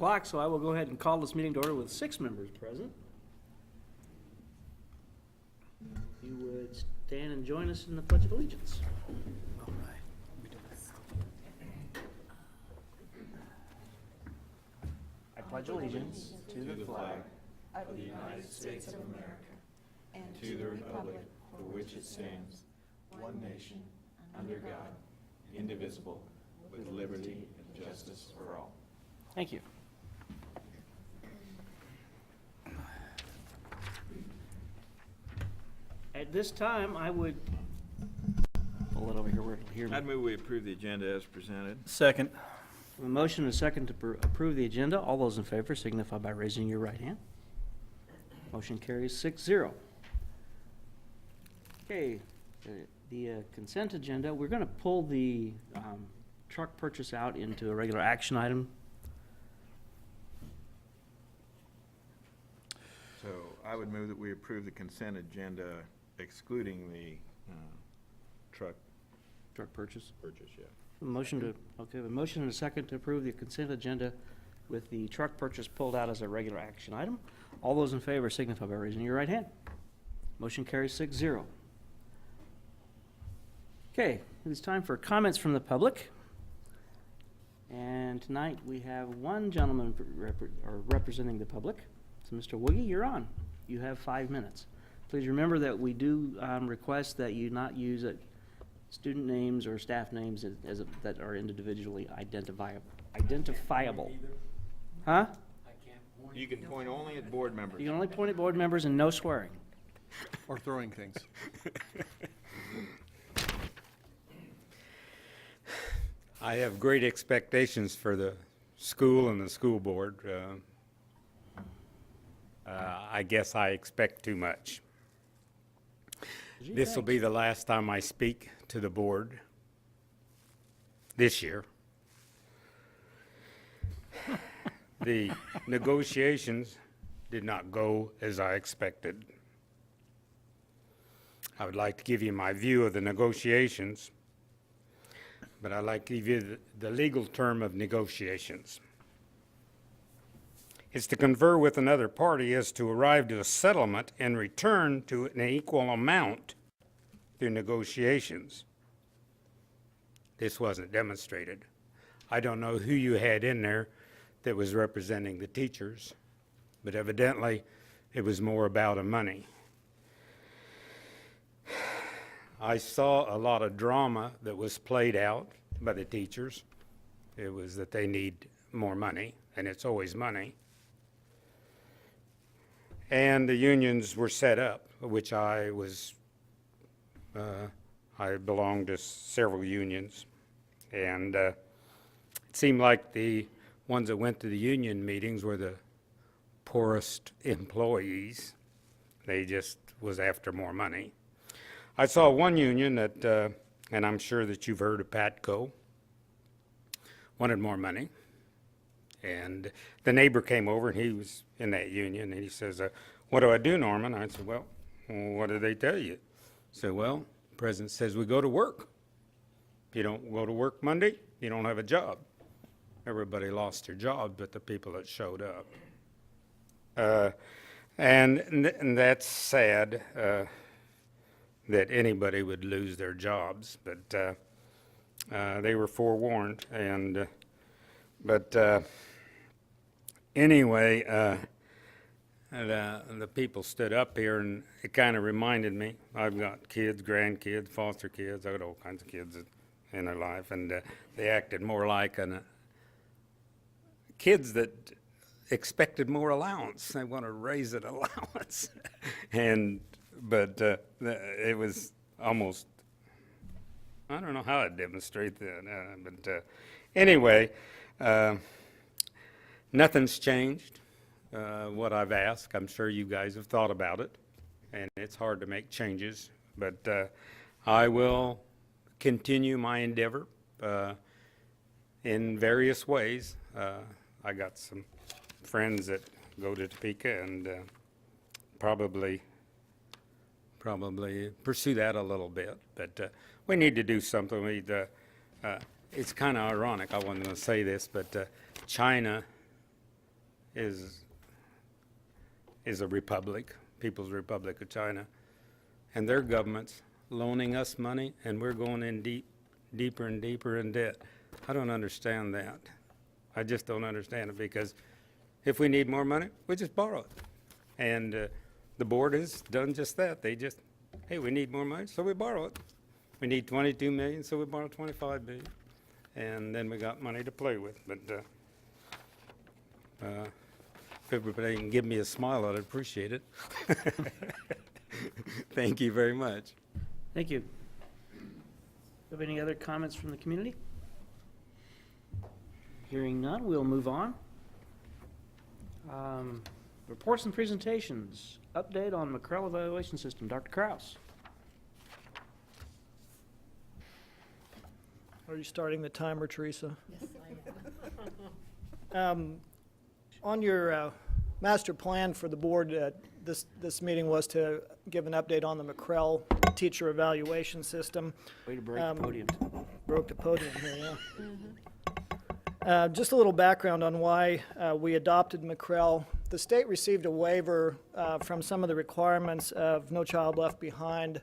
o'clock, so I will go ahead and call this meeting to order with 6 members present. If you would stand and join us in the Pledge of Allegiance. All right. I pledge allegiance to the flag of the United States of America and to the republic for which it stands, one nation, under God, indivisible, with liberty and justice for all. Thank you. At this time, I would pull it over here where it'll hear me. I'd move we approve the agenda as presented. Second. A motion and a second to approve the agenda. All those in favor signify by raising your right hand. Motion carries 6-0. Okay, the consent agenda, we're going to pull the truck purchase out into a regular action item. So I would move that we approve the consent agenda excluding the truck Truck purchase. purchase, yeah. A motion and a second to approve the consent agenda with the truck purchase pulled out as a regular action item. All those in favor signify by raising your right hand. Motion carries 6-0. Okay, it is time for comments from the public. And tonight we have one gentleman representing the public. So Mr. Woogie, you're on. You have 5 minutes. Please remember that we do request that you not use student names or staff names that are individually identifiable. Huh? You can point only at board members. You can only point at board members and no swearing. Or throwing things. I have great expectations for the school and the school board. I guess I expect too much. This will be the last time I speak to the board this year. The negotiations did not go as I expected. I would like to give you my view of the negotiations, but I'd like to give you the legal term of negotiations. It's to confer with another party as to arrive to a settlement and return to an equal amount through negotiations. This wasn't demonstrated. I don't know who you had in there that was representing the teachers, but evidently it was more about money. I saw a lot of drama that was played out by the teachers. It was that they need more money, and it's always money. And the unions were set up, which I belonged to several unions. And it seemed like the ones that went to the union meetings were the poorest employees. They just was after more money. I saw one union that, and I'm sure that you've heard of Patco, wanted more money. And the neighbor came over, and he was in that union, and he says, what do I do, Norman? I said, well, what did they tell you? He said, well, the president says we go to work. If you don't go to work Monday, you don't have a job. Everybody lost their job but the people that showed up. And that's sad that anybody would lose their jobs, but they were forewarned. And anyway, the people stood up here, and it kind of reminded me. I've got kids, grandkids, foster kids. I've got all kinds of kids in their life, and they acted more like kids that expected more allowance. They want to raise that allowance, but it was almost. I don't know how to demonstrate that, but anyway, nothing's changed. What I've asked, I'm sure you guys have thought about it, and it's hard to make changes, but I will continue my endeavor in various ways. I got some friends that go to Topeka and probably pursue that a little bit, but we need to do something. It's kind of ironic, I wasn't going to say this, but China is a republic, People's Republic of China, and their government's loaning us money, and we're going in deeper and deeper in debt. I don't understand that. I just don't understand it, because if we need more money, we just borrow it. And the board has done just that. They just, hey, we need more money, so we borrow it. We need 22 million, so we borrow 25 million. And then we got money to play with. But if everybody can give me a smile, I'd appreciate it. Thank you very much. Thank you. Have any other comments from the community? Hearing none, we'll move on. Reports and presentations. Update on McCrell evaluation system. Dr. Kraus. Are you starting the timer, Teresa? Yes, I am. On your master plan for the board, this meeting was to give an update on the McCrell teacher evaluation system. Way to break the podium. Broke the podium here, yeah. Just a little background on why we adopted McCrell. The state received a waiver from some of the requirements of No Child Left Behind,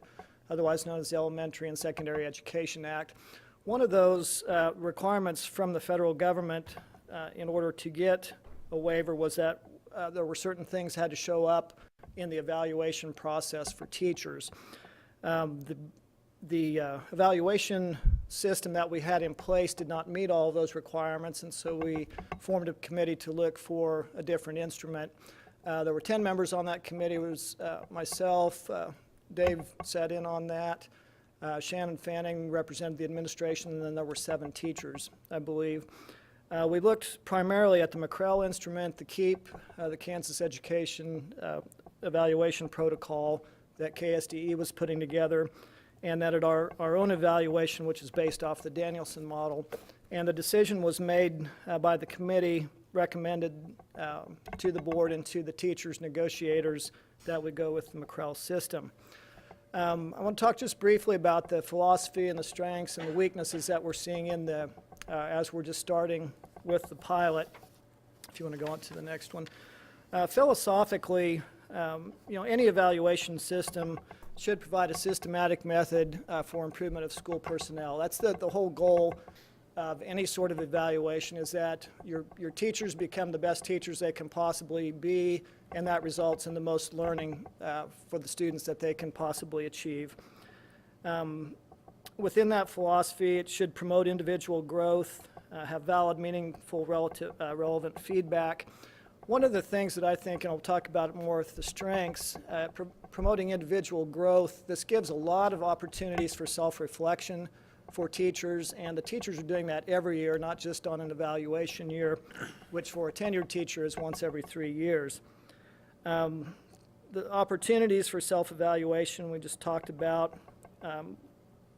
otherwise known as the Elementary and Secondary Education Act. One of those requirements from the federal government in order to get a waiver was that there were certain things had to show up in the evaluation process for teachers. The evaluation system that we had in place did not meet all of those requirements, and so we formed a committee to look for a different instrument. There were 10 members on that committee. It was myself, Dave sat in on that, Shannon Fanning represented the administration, and then there were 7 teachers, I believe. We looked primarily at the McCrell instrument, the KEEP, the Kansas Education Evaluation Protocol that KSDE was putting together, and that at our own evaluation, which is based off the Danielson model. And the decision was made by the committee, recommended to the board and to the teachers negotiators that we go with the McCrell system. I want to talk just briefly about the philosophy and the strengths and the weaknesses that we're seeing in the, as we're just starting with the pilot. If you want to go on to the next one. Philosophically, any evaluation system should provide a systematic method for improvement of school personnel. That's the whole goal of any sort of evaluation, is that your teachers become the best teachers they can possibly be, and that results in the most learning for the students that they can possibly achieve. Within that philosophy, it should promote individual growth, have valid, meaningful, relevant feedback. One of the things that I think, and I'll talk about it more with the strengths, promoting individual growth, this gives a lot of opportunities for self-reflection for teachers, and the teachers are doing that every year, not just on an evaluation year, which for a tenured teacher is once every 3 years. The opportunities for self-evaluation we just talked about.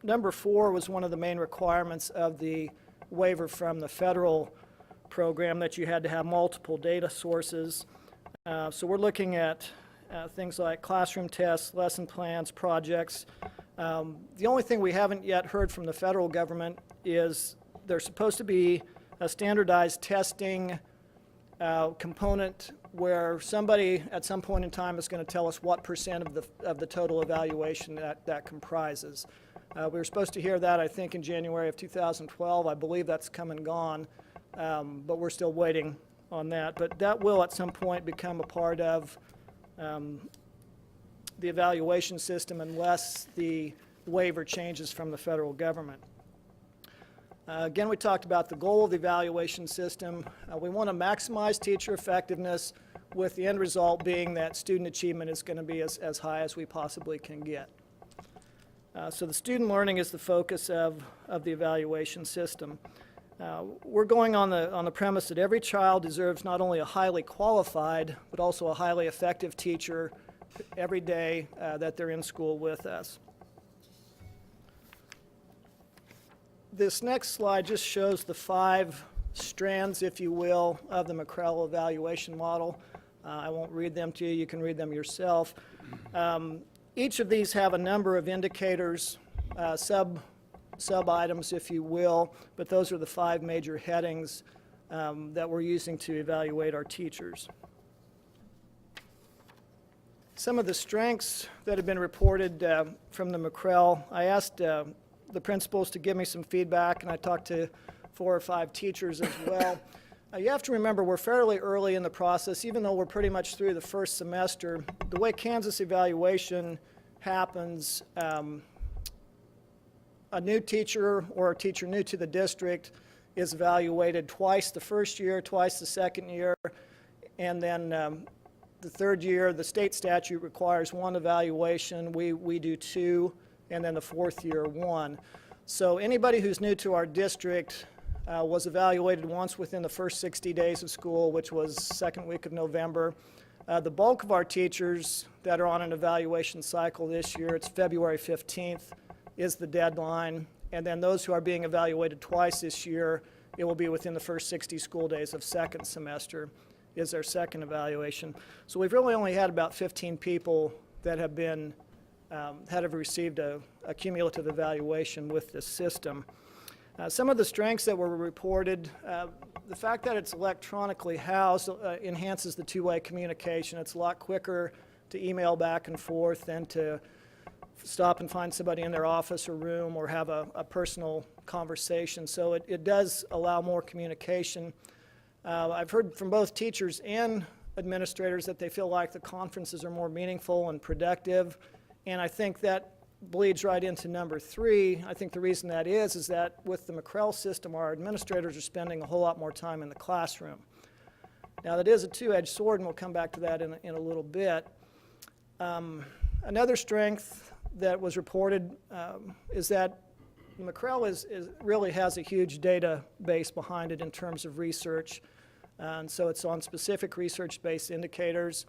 Number 4 was one of the main requirements of the waiver from the federal program, that you had to have multiple data sources. So we're looking at things like classroom tests, lesson plans, projects. The only thing we haven't yet heard from the federal government is there's supposed to be a standardized testing component where somebody at some point in time is going to tell us what percent of the total evaluation that comprises. We were supposed to hear that, I think, in January of 2012. I believe that's come and gone. But we're still waiting on that. But that will at some point become a part of the evaluation system unless the waiver changes from the federal government. Again, we talked about the goal of the evaluation system. We want to maximize teacher effectiveness, with the end result being that student achievement is going to be as high as we possibly can get. So the student learning is the focus of the evaluation system. We're going on the premise that every child deserves not only a highly qualified, but also a highly effective teacher every day that they're in school with us. This next slide just shows the 5 strands, if you will, of the McCrell evaluation model. I won't read them to you. You can read them yourself. Each of these have a number of indicators, sub-items, if you will, but those are the 5 major headings that we're using to evaluate our teachers. Some of the strengths that have been reported from the McCrell, I asked the principals to give me some feedback, and I talked to 4 or 5 teachers as well. You have to remember we're fairly early in the process, even though we're pretty much through the first semester. The way Kansas evaluation happens, a new teacher or a teacher new to the district is evaluated twice the first year, twice the second year, and then the third year, the state statute requires 1 evaluation. We do 2, and then the fourth year, 1. So anybody who's new to our district was evaluated once within the first 60 days of school, which was second week of November. The bulk of our teachers that are on an evaluation cycle this year, it's February 15th is the deadline. And then those who are being evaluated twice this year, it will be within the first 60 school days of second semester is their second evaluation. So we've really only had about 15 people that have been, have received a cumulative evaluation with this system. Some of the strengths that were reported, the fact that it's electronically housed enhances the two-way communication. It's a lot quicker to email back and forth than to stop and find somebody in their office or room or have a personal conversation. So it does allow more communication. I've heard from both teachers and administrators that they feel like the conferences are more meaningful and productive, and I think that bleeds right into number 3. I think the reason that is that with the McCrell system, our administrators are spending a whole lot more time in the classroom. Now, that is a two-edged sword, and we'll come back to that in a little bit. Another strength that was reported is that McCrell really has a huge database behind it in terms of research, and so it's on specific research-based indicators.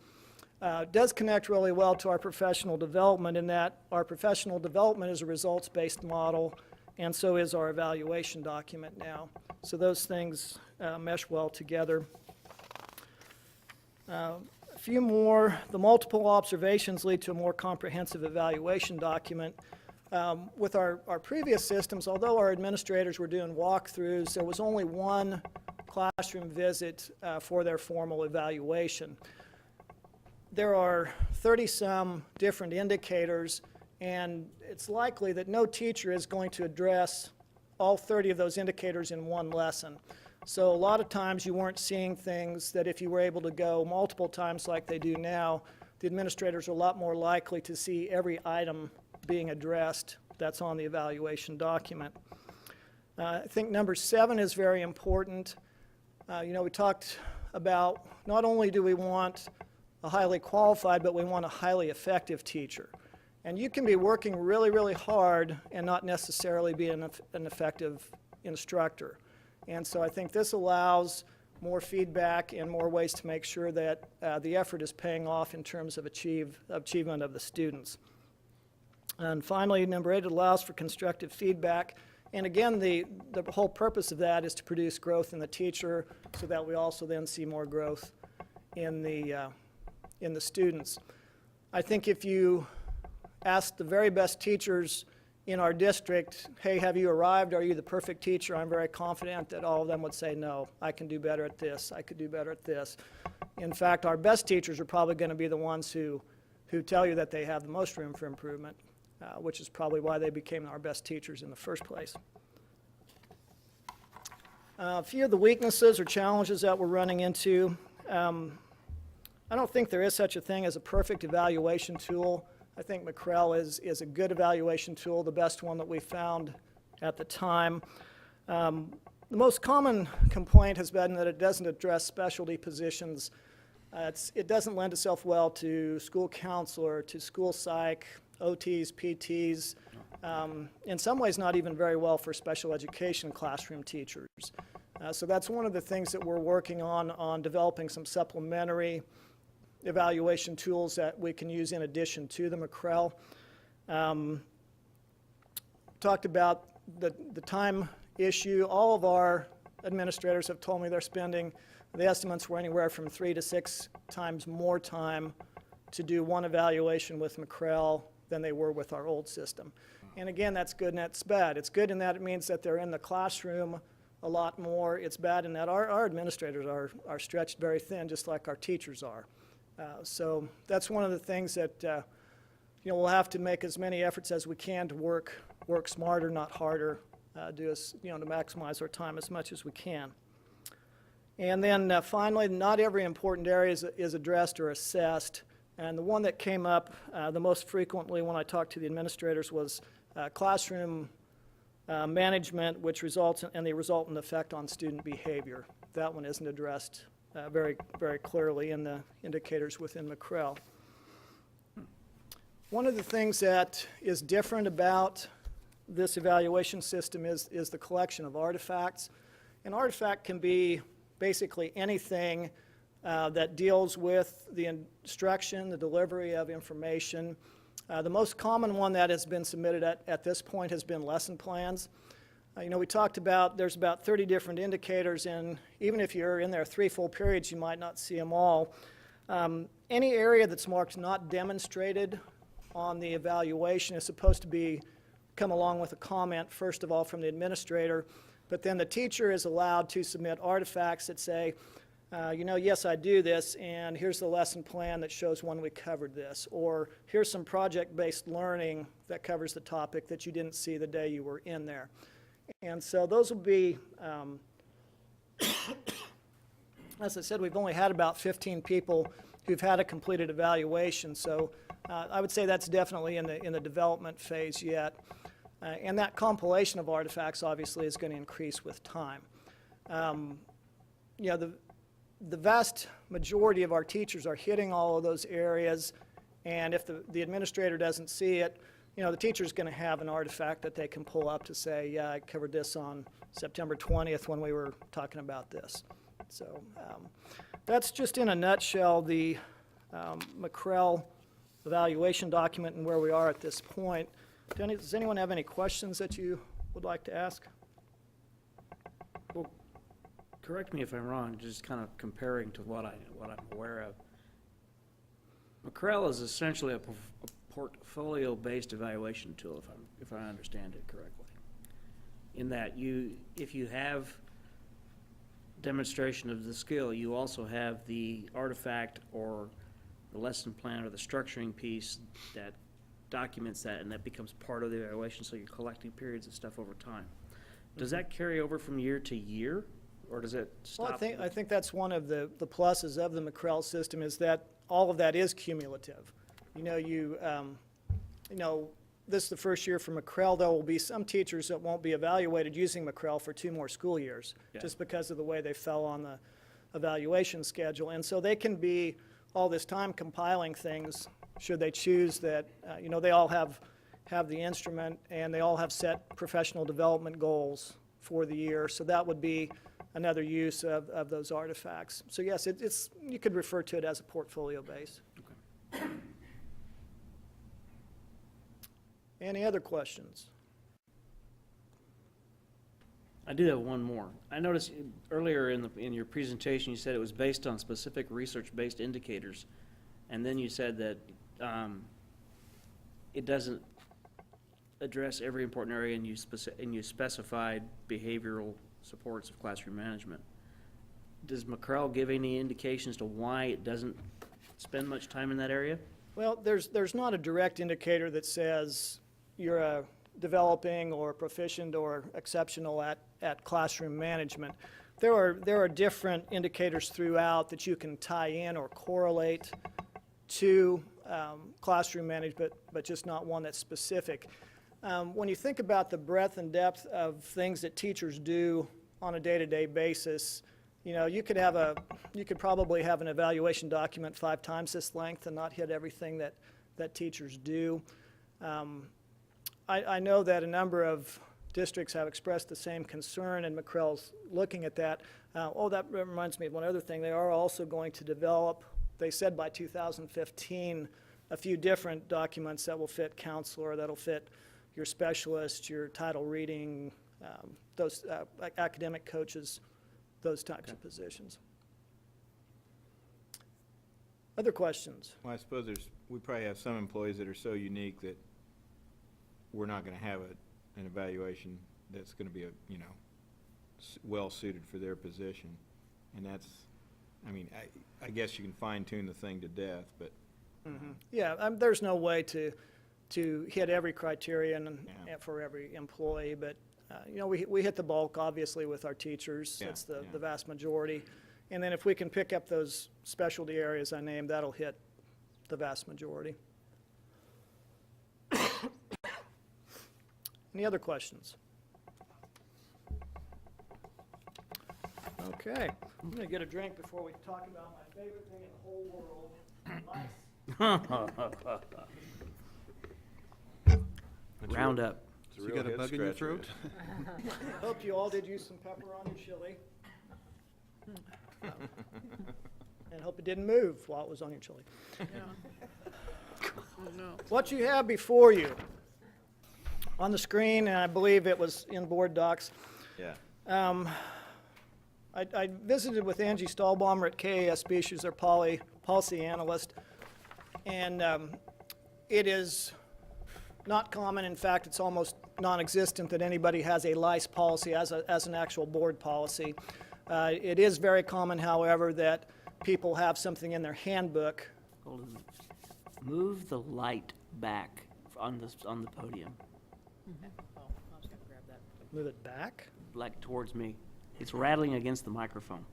It does connect really well to our professional development in that our professional development is a results-based model, and so is our evaluation document now. So those things mesh well together. A few more. The multiple observations lead to a more comprehensive evaluation document. With our previous systems, although our administrators were doing walkthroughs, there was only 1 classroom visit for their formal evaluation. There are 30-some different indicators, and it's likely that no teacher is going to address all 30 of those indicators in 1 lesson. So a lot of times you weren't seeing things that if you were able to go multiple times like they do now, the administrators are a lot more likely to see every item being addressed that's on the evaluation document. I think number 7 is very important. We talked about not only do we want a highly qualified, but we want a highly effective teacher. And you can be working really, really hard and not necessarily be an effective instructor. And so I think this allows more feedback and more ways to make sure that the effort is paying off in terms of achievement of the students. And finally, number 8, it allows for constructive feedback. And again, the whole purpose of that is to produce growth in the teacher so that we also then see more growth in the students. I think if you ask the very best teachers in our district, hey, have you arrived? Are you the perfect teacher? I'm very confident that all of them would say, no, I can do better at this. I could do better at this. In fact, our best teachers are probably going to be the ones who tell you that they have the most room for improvement, which is probably why they became our best teachers in the first place. A few of the weaknesses or challenges that we're running into. I don't think there is such a thing as a perfect evaluation tool. I think McCrell is a good evaluation tool, the best one that we found at the time. The most common complaint has been that it doesn't address specialty positions. It doesn't lend itself well to school counselor, to school psych, OTs, PTs, in some ways not even very well for special education classroom teachers. So that's one of the things that we're working on developing some supplementary evaluation tools that we can use in addition to the McCrell. Talked about the time issue. All of our administrators have told me they're spending, the estimates were anywhere from 3 to 6 times more time to do one evaluation with McCrell than they were with our old system. And again, that's good and that's bad. It's good in that it means that they're in the classroom a lot more. It's bad in that our administrators are stretched very thin, just like our teachers are. So that's one of the things that we'll have to make as many efforts as we can to work smarter, not harder, to maximize our time as much as we can. And then finally, not every important area is addressed or assessed. And the one that came up the most frequently when I talked to the administrators was classroom management, which results in the resultant effect on student behavior. That one isn't addressed very, very clearly in the indicators within McCrell. One of the things that is different about this evaluation system is the collection of artifacts. An artifact can be basically anything that deals with the instruction, the delivery of information. The most common one that has been submitted at this point has been lesson plans. We talked about there's about 30 different indicators, and even if you're in there 3 full periods, you might not see them all. Any area that's marked not demonstrated on the evaluation is supposed to come along with a comment, first of all, from the administrator, but then the teacher is allowed to submit artifacts that say, yes, I do this, and here's the lesson plan that shows when we covered this, or here's some project-based learning that covers the topic that you didn't see the day you were in there. And so those will be, as I said, we've only had about 15 people who've had a completed evaluation, so I would say that's definitely in the development phase yet. And that compilation of artifacts obviously is going to increase with time. The vast majority of our teachers are hitting all of those areas, and if the administrator doesn't see it, the teacher's going to have an artifact that they can pull up to say, yeah, I covered this on September 20th when we were talking about this. So that's just in a nutshell the McCrell evaluation document and where we are at this point. Does anyone have any questions that you would like to ask? Well, correct me if I'm wrong, just kind of comparing to what I'm aware of. McCrell is essentially a portfolio-based evaluation tool, if I understand it correctly. In that if you have demonstration of the skill, you also have the artifact or the lesson plan or the structuring piece that documents that, and that becomes part of the evaluation, so you're collecting periods of stuff over time. Does that carry over from year to year, or does it stop? Well, I think that's one of the pluses of the McCrell system is that all of that is cumulative. This is the first year for McCrell. There will be some teachers that won't be evaluated using McCrell for 2 more school years, just because of the way they fell on the evaluation schedule. And so they can be all this time compiling things should they choose that, they all have the instrument and they all have set professional development goals for the year. So that would be another use of those artifacts. So yes, you could refer to it as a portfolio base. Okay. Any other questions? I do have one more. I noticed earlier in your presentation you said it was based on specific research-based indicators, and then you said that it doesn't address every important area, and you specified behavioral supports of classroom management. Does McCrell give any indications to why it doesn't spend much time in that area? Well, there's not a direct indicator that says you're a developing or proficient or exceptional at classroom management. There are different indicators throughout that you can tie in or correlate to classroom management, but just not one that's specific. When you think about the breadth and depth of things that teachers do on a day-to-day basis, you could probably have an evaluation document 5 times this length and not hit everything that teachers do. I know that a number of districts have expressed the same concern, and McCrell's looking at that. That reminds me of one other thing. They are also going to develop, they said by 2015, a few different documents that will fit counselor, that'll fit your specialist, your title reading, those academic coaches, those types of positions. Other questions? Well, I suppose we probably have some employees that are so unique that we're not going to have an evaluation that's going to be well-suited for their position. And that's, I mean, I guess you can fine-tune the thing to death, but Yeah, there's no way to hit every criterion Yeah. for every employee, but, you know, we hit the bulk, obviously, with our teachers. Yeah, That's the yeah. vast majority. And then if we can pick up those specialty areas I named, that'll hit the vast majority. Any other questions? Okay, I'm gonna get a drink before we talk about my favorite thing in the whole world, lice. Round up. it's a You real got a head bug in your scratcher. throat? Hope you all did use some pepper on your chili. And hope it didn't move while it was on your chili. What you have before you on the screen, and I believe it was in board docs, Yeah. I visited with Angie Stahlbaumer at KASB. She's their policy analyst. And it is not common, in fact, it's almost non-existent that anybody has a lice policy as an actual board policy. It is very common, however, that people have something in their handbook. Golden, move the light back on the podium, Move it back. like towards me. It's rattling against the microphone.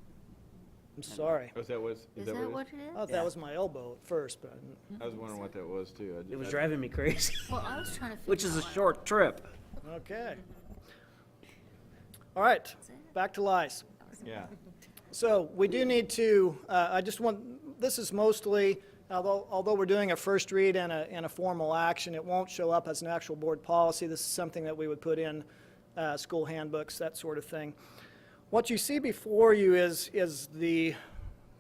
I'm sorry. Oh, is that what Is that what it is? I thought that was my elbow at first, but I was wondering what that was too. It was driving me crazy, Well, I was trying to figure which is a out short trip. okay. All right, back to lice. Yeah. So we do need to, I just want, this is mostly, although we're doing a first read and a formal action, it won't show up as an actual board policy. This is something that we would put in school handbooks, that sort of thing. What you see before you is the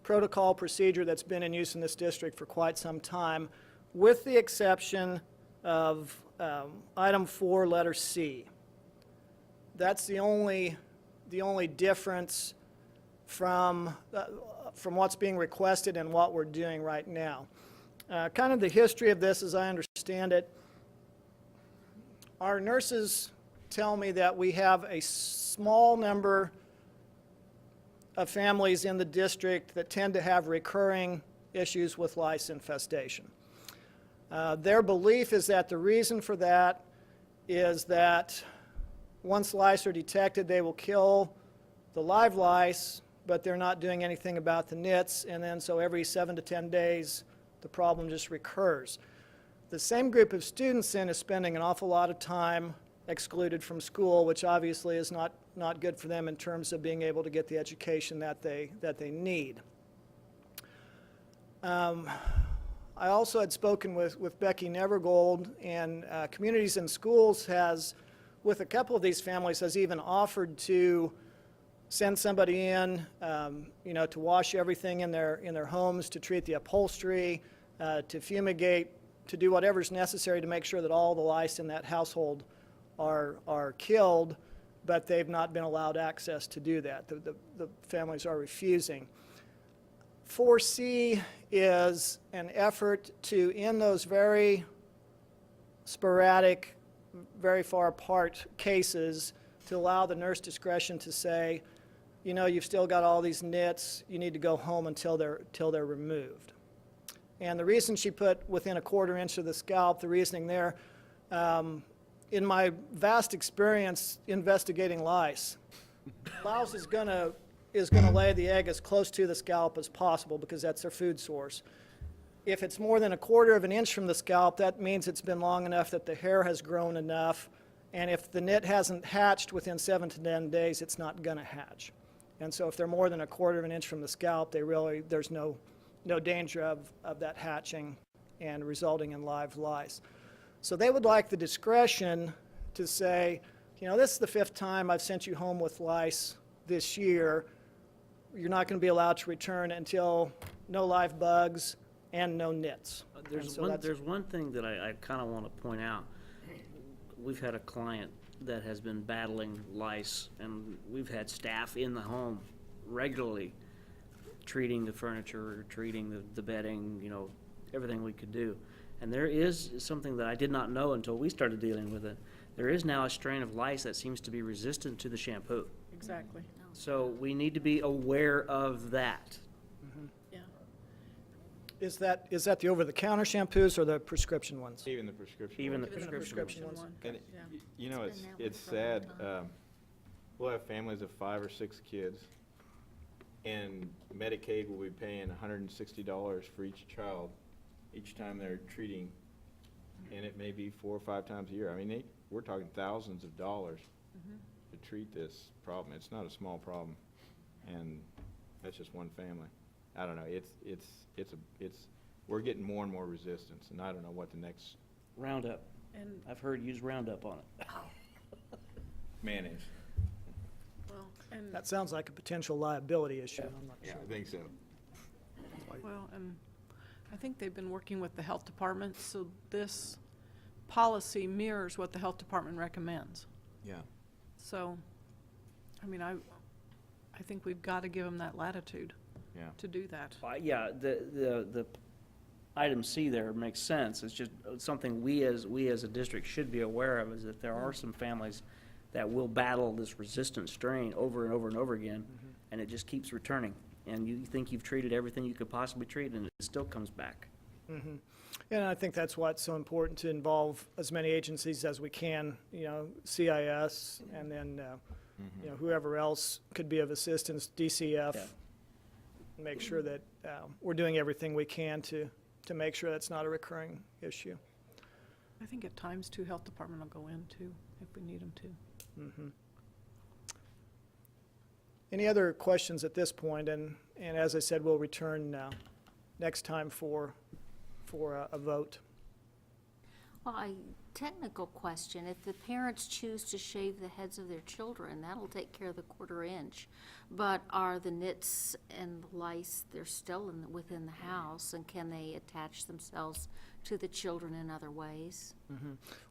protocol procedure that's been in use in this district for quite some time, with the exception of item 4, letter C. That's the only difference from what's being requested and what we're doing right now. Kind of the history of this, as I understand it, our nurses tell me that we have a small number of families in the district that tend to have recurring issues with lice infestation. Their belief is that the reason for that is that once lice are detected, they will kill the live lice, but they're not doing anything about the nits, and then so every 7 to 10 days, the problem just recurs. The same group of students then is spending an awful lot of time excluded from school, which obviously is not good for them in terms of being able to get the education that they need. I also had spoken with Becky Nevergold, and Communities in Schools has, with a couple of these families, has even offered to send somebody in, to wash everything in their homes, to treat the upholstery, to fumigate, to do whatever's necessary to make sure that all the lice in that household are killed, but they've not been allowed access to do that. The families are refusing. 4C is an effort to, in those very sporadic, very far apart cases, to allow the nurse discretion to say, you've still got all these nits, you need to go home until they're removed. And the reason she put within a 1/4 inch of the scalp, the reasoning there, in my vast experience investigating lice, louse is gonna lay the egg as close to the scalp as possible because that's their food source. If it's more than a 1/4 inch from the scalp, that means it's been long enough that the hair has grown enough, and if the nit hasn't hatched within 7 to 10 days, it's not gonna hatch. And so if they're more than a 1/4 inch from the scalp, there's no danger of that hatching and resulting in live lice. So they would like the discretion to say, this is the 5th time I've sent you home with lice this year. You're not going to be allowed to return until no live bugs and no nits. There's one thing that I kind of want to point out. We've had a client that has been battling lice, and we've had staff in the home regularly treating the furniture, treating the bedding, everything we could do. And there is something that I did not know until we started dealing with it. There is now a strain of lice that seems to be resistant to the shampoo. exactly, So we need to be aware of that. yeah. Is that the over-the-counter shampoos or the prescription ones? Even the prescription. Even the ones. Even the prescription ones. one, And, yeah. you know, It's it's, been that way it's for a long sad, time. we'll have families of 5 or 6 kids, and Medicaid will be paying $160 for each child, each time they're treating, and it may be 4 or 5 times a year. I mean, we're talking thousands of dollars to treat this problem. It's not a small problem, and that's just one family. I don't know, we're getting more and more resistance, and I don't know what the next Roundup. And, I've heard use Roundup on it. mayonnaise. well, and, That sounds like a potential liability issue. I'm not Yeah, sure. I think so. well, and I think they've been working with the health department, so this policy mirrors what the health department recommends. Yeah. So, I mean, I think we've got to give them that latitude Yeah. to do that. Yeah, the item C there makes sense. It's just something we as a district should be aware of, is that there are some families that will battle this resistant strain over and over and over again, and it just keeps returning. And you think you've treated everything you could possibly treat, and it still comes back. Mhm. And I think that's why it's so important to involve as many agencies as we can, you know, CIS, and then, you know, whoever else could be of assistance, DCF. Yeah. Make sure that we're doing everything we can to make sure that's not a recurring issue. I think at times, too, health department will go in, too, if we need them to. Mhm. Any other questions at this point? And as I said, we'll return next time for a vote. Well, a technical question, if the parents choose to shave the heads of their children, that'll take care of the 1/4 inch. But are the nits and the lice, they're still within the house, and can they attach themselves to the children in other ways?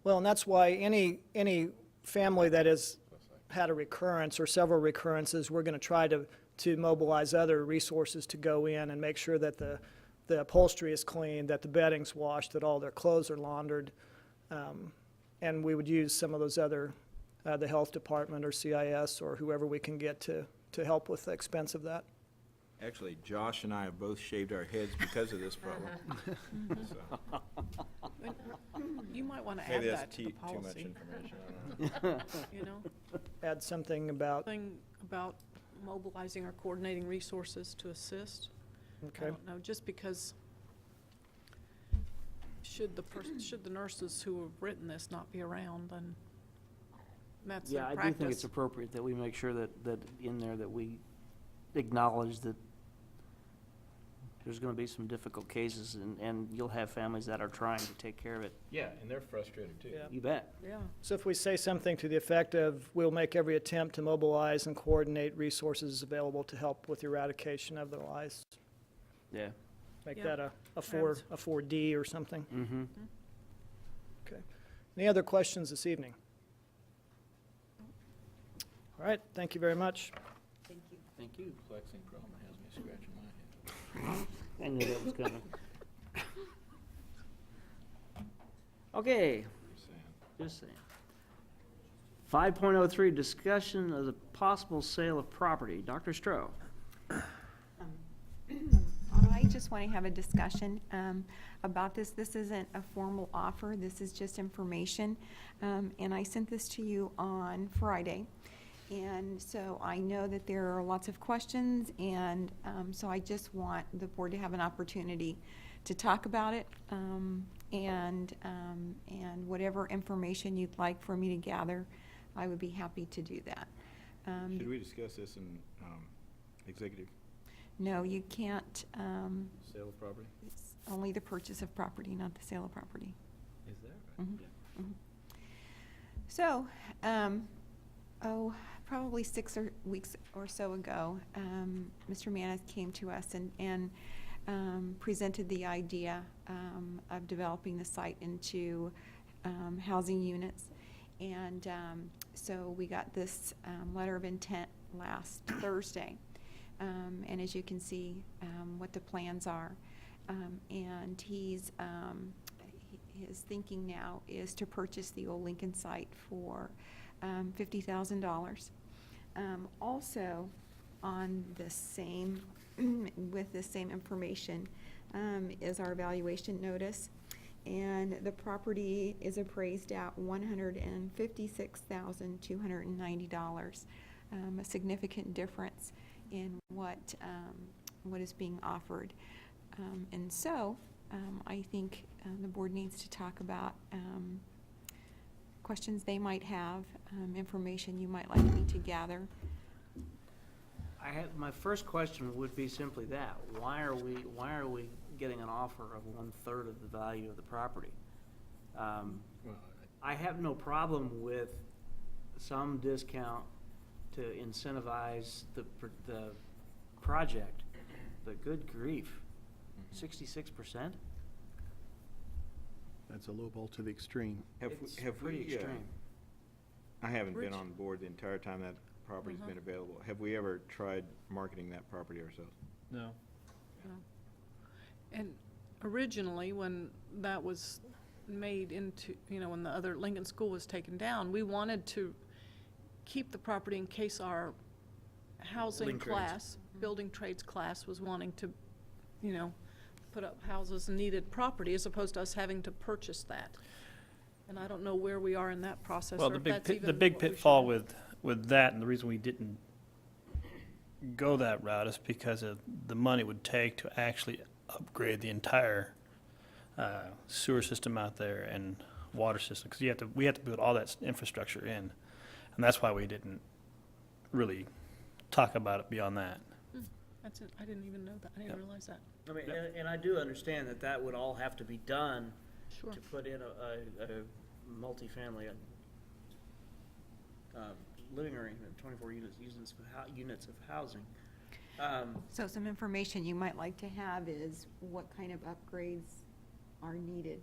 Well, and that's why any family that has had a recurrence or several recurrences, we're going to try to mobilize other resources to go in and make sure that the upholstery is clean, that the bedding's washed, that all their clothes are laundered. And we would use some of those other, the health department or CIS or whoever we can get to help with the expense of that. Actually, Josh and I have both shaved our heads because of this problem. So, You might want to add maybe that that's to the too much policy, information, I don't know. you know? Add something about, Thing about mobilizing or coordinating resources to assist. I okay, don't know, just because should the nurses who have written this not be around, then that's their Yeah, I practice. do think it's appropriate that we make sure that in there that we acknowledge that there's gonna be some difficult cases, and you'll have families that are trying to take care of it. Yeah, and they're frustrated too. Yeah. You bet. Yeah, so if we say something to the effect of, we'll make every attempt to mobilize and coordinate resources available to help with the eradication of the lice, Yeah. make Yeah. that a 4D or something. Mm-hmm. Okay. Any other questions this evening? All right, thank you very much. Thank you. Flexing problem has me scratching my head. I knew that was coming. Okay, just saying. 5.03, discussion of the possible sale of property. Dr. Stroh. I just want to have a discussion about this. This isn't a formal offer, this is just information. And I sent this to you on Friday. And so I know that there are lots of questions, and so I just want the board to have an opportunity to talk about it, and whatever information you'd like for me to gather, I would be happy to do that. Should we discuss this in executive No, you can't, sale of property? it's only the purchase of property, not the sale of property. Is that right? Mhm. So, probably 6 weeks or so ago, Mr. Manis came to us and presented the idea of developing the site into housing units. And so we got this letter of intent last Thursday. And as you can see, what the plans are. And his thinking now is to purchase the old Lincoln site for $50,000. Also, on the same, with the same information, is our evaluation notice. And the property is appraised at $156,290, a significant difference in what is being offered. And so, I think the board needs to talk about questions they might have, information you might like me to gather. My first question would be simply that, why are we getting an offer of 1/3 of the value of the property? I have no problem with some discount to incentivize the project, but good grief, 66%? That's a low ball to the extreme. It's Have pretty we, extreme. I haven't been Rich? on board the entire time that property's been available. Have we ever tried marketing that property ourselves? No. And originally, when that was made into, when the other Lincoln School was taken down, we wanted to keep the property in case our housing Building trades. class, building trades class was wanting to, put up houses and needed property, as opposed to us having to purchase that. And I don't know where we are in that process, Well, or the if big, that's pit- even the big what we pitfall should- with that, and the reason we didn't go that route is because of the money it would take to actually upgrade the entire sewer system out there and water system, because we have to build all that infrastructure in. And that's why we didn't really talk about it beyond that. That's it, I didn't even know that, I didn't Yep. realize that. I mean, and I do understand that would all have to be done Sure. to put in a multifamily living arrangement, 24 units of housing. So some information you might like to have is what kind of upgrades are needed.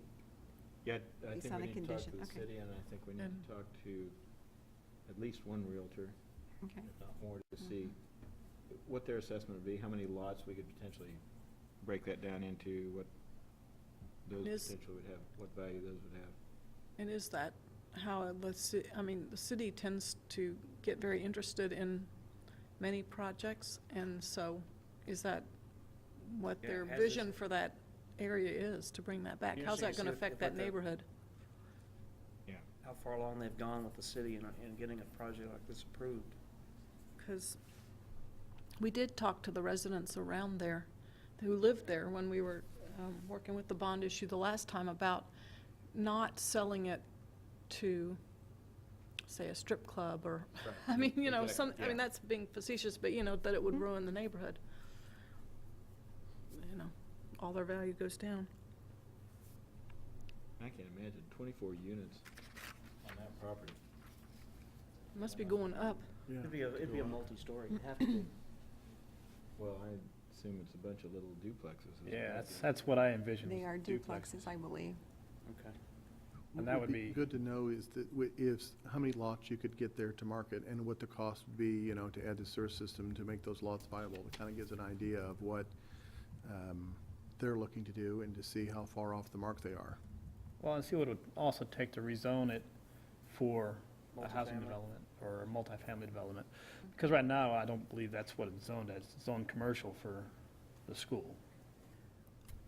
Yeah, I Based think on we the need to talk to condition, the okay. city, and I think we need And- to talk to at least one realtor, Okay. if not more, to see what their assessment would be, how many lots we could potentially break that down into, what those Is- potentially would have, what value those would have. And is that how the city tends to get very interested in many projects, and so is that what Yeah, their as is- vision for that area is, to bring that back? How's Interesting that to gonna see if- affect if that what the- neighborhood? Yeah. How far along they've gone with the city in getting a project like this approved. Because we did talk to the residents around there who lived there when we were working with the bond issue the last time about not selling it to, say, a strip club or, I mean, Exactly, yeah. that's being facetious, but, that it would ruin the neighborhood. All their value goes down. I can't imagine 24 units on that property. It must be going up. It'd be a multi-story, it'd have to be. Well, I assume it's a bunch of little duplexes. as Yeah, well. that's what I envisioned. They are duplexes. duplexes, I believe. Okay. And What that would be- good to know is that how many lots you could get there to market and what the cost would be, to add the sewer system to make those lots viable. It kind of gives an idea of what they're looking to do and to see how far off the mark they are. Well, and see what it would also take to rezone it for a housing Multifamily. development or a multifamily development. Because right now, I don't believe that's what it's zoned as. It's zoned commercial for the school.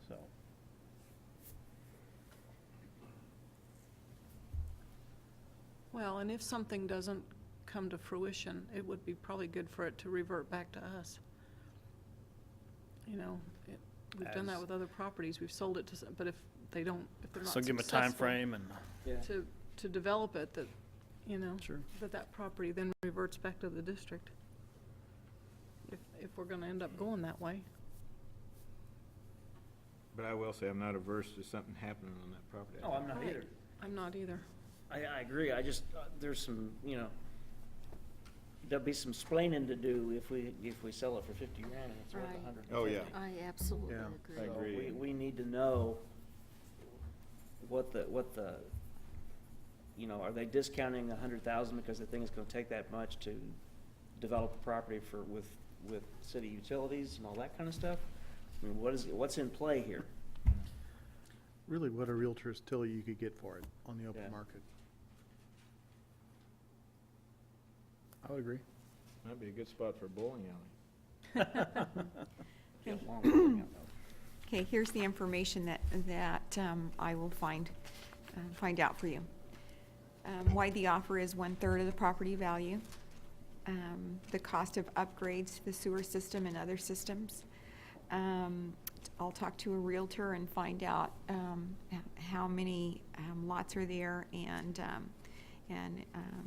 So, Well, and if something doesn't come to fruition, it would be probably good for it to revert back to us. We've done that As- with other properties, we've sold it to some, but if they're not so give them a time successful frame and, Yeah. to develop it, that, sure. that property then reverts back to the district. If we're gonna end up going that way. But I will say, I'm not averse to something happening on that property. Oh, I'm not Right. either. I'm not either. I agree, I just, there's some, there'll be some splaining to do if we sell it for 50 grand and it's worth Right. 150. Oh, yeah. I absolutely Yeah. agree. I So agree. we need to know what the, are they discounting 100,000 because they think it's gonna take that much to develop a property with city utilities and all that kind of stuff? I mean, what's in play here? Really, what a realtors tell you could get for it on the open Yeah. market. I would agree. That'd be a good spot for a bowling alley. Get along with it, yeah. Okay, here's the information that I will find out for you. Why the offer is 1/3 of the property value. The cost of upgrades to the sewer system and other systems. I'll talk to a Realtor and find out how many lots are there and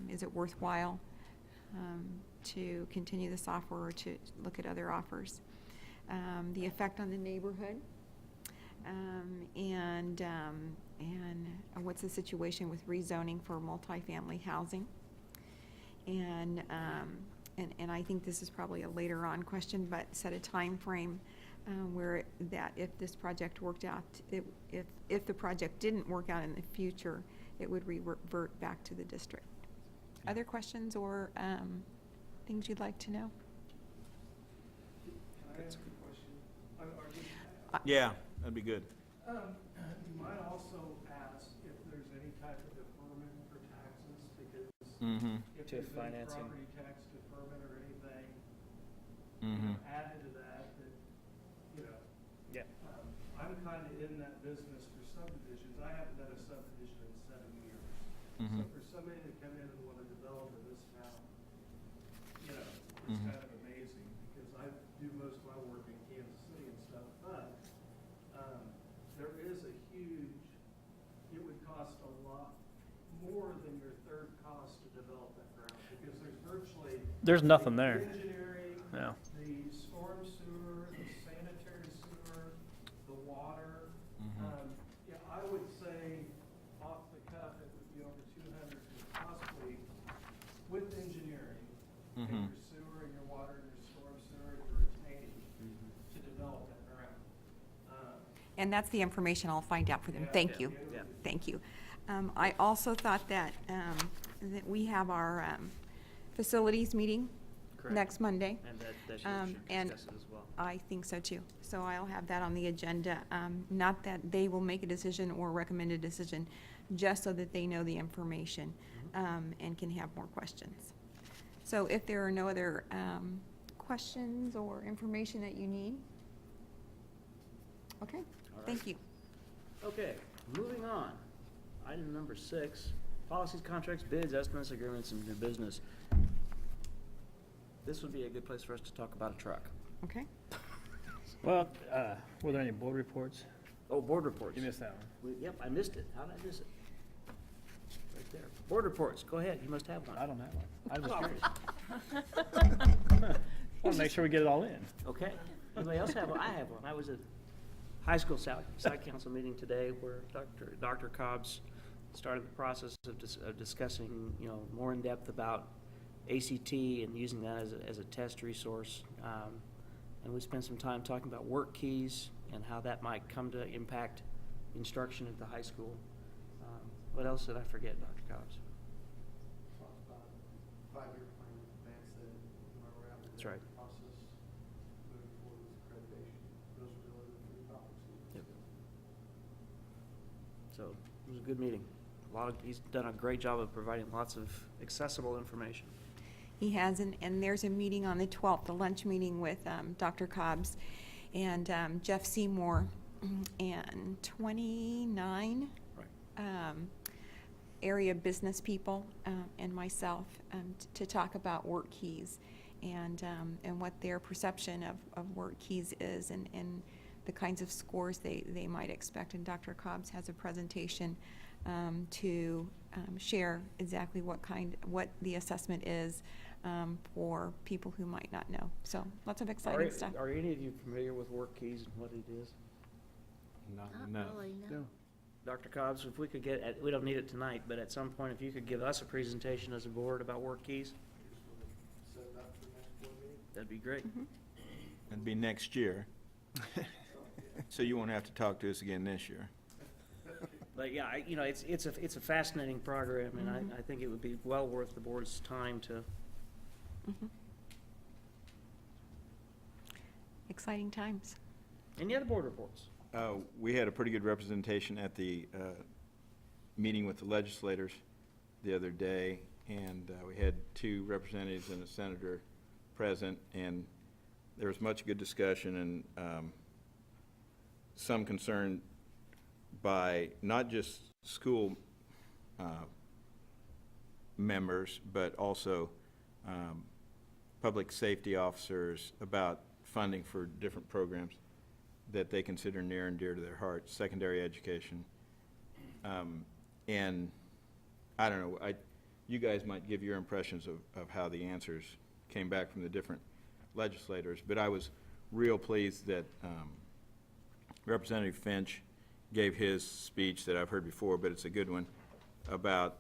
is it worthwhile to continue this offer or to look at other offers. The effect on the neighborhood, and what's the situation with rezoning for multifamily housing. And I think this is probably a later on question, but set a time frame where that if this project worked out, if the project didn't work out in the future, it would revert back to the district. Other questions or things you'd like to know? Can I ask a question? Yeah, that'd be good. You might also ask if there's any type of deferment for taxes, because Mm-hmm. if To there's any financing. property tax deferment or anything Mm-hmm. added to that, you know. Yeah. I'm kind of in that business for subdivisions. I haven't done a subdivision in 7 years. Mm-hmm. So for somebody to come in and want to develop in this town, you know, it's Mhm. kind of amazing, because I do most of my work in Kansas City and stuff, but there is a huge, it would cost a lot more than your third cost to develop that ground, because there's virtually. There's nothing the there. engineering, Yeah. the storm sewer, the sanitary sewer, the water. Mhm. Yeah, I would say off the cuff, it would be over 200, possibly with engineering, and Mhm. your sewer and your water and your storm sewer and your retaining to develop that ground. And that's the information I'll find out for them. Yeah, Thank you. yeah. Thank you. I also thought that we have our facilities meeting Correct. next Monday. And that should and discuss it as well. I think so too. So I'll have that on the agenda. Not that they will make a decision or recommend a decision, just so that they know the information and can have more questions. So if there are no other questions or information that you need, okay, All right. thank you. Okay, moving on. Item number 6, policies, contracts, bids, estimates, agreements, and new business. This would be a good place for us to talk about a truck. Okay. Well, were there any board reports? Oh, board reports. You missed that one. Yep, I missed it. How did I miss it? Right there. Board reports, go ahead, you must have one. I don't have one. I was Oh. curious. I want to make sure we get it all in. Okay, anybody else have one? I have one. I was at high school site council meeting today where Dr. Cobb's started the process of discussing, you know, more in depth about ACT and using that as a test resource. And we spent some time talking about work keys and how that might come to impact instruction at the high school. What else did I forget, Dr. Cobbs? Talk about 5-year plan, advance it, where we're at with That's the right. process, moving forward with accreditation. Those are really the 3 topics. Yep. So it was a good meeting. He's done a great job of providing lots of accessible information. He has, and there's a meeting on the 12th, a lunch meeting with Dr. Cobbs and Jeff Seymour and 29 area business people and myself to talk about work keys and what their perception of work keys is and the kinds of scores they might expect. And Dr. Cobbs has a presentation to share exactly what the assessment is for people who might not know. So lots of exciting stuff. Are any of you familiar with work keys and what it is? Not enough. No. Dr. Cobbs, if we could we don't need it tonight, but at some point, if you could give us a presentation as a board about work keys, Set it up for the next board meeting. that'd be great. It'd be next year. So you won't have to talk to us again this year. But yeah, it's a fascinating program, and I think it would be well worth the board's time to. Exciting times. Any other board reports? We had a pretty good representation at the meeting with the legislators the other day, and we had 2 representatives and a senator present, and there was much good discussion and some concern by not just school members, but also public safety officers about funding for different programs that they consider near and dear to their hearts, secondary education. And I don't know, you guys might give your impressions of how the answers came back from the different legislators, but I was real pleased that Representative Finch gave his speech that I've heard before, but it's a good one, about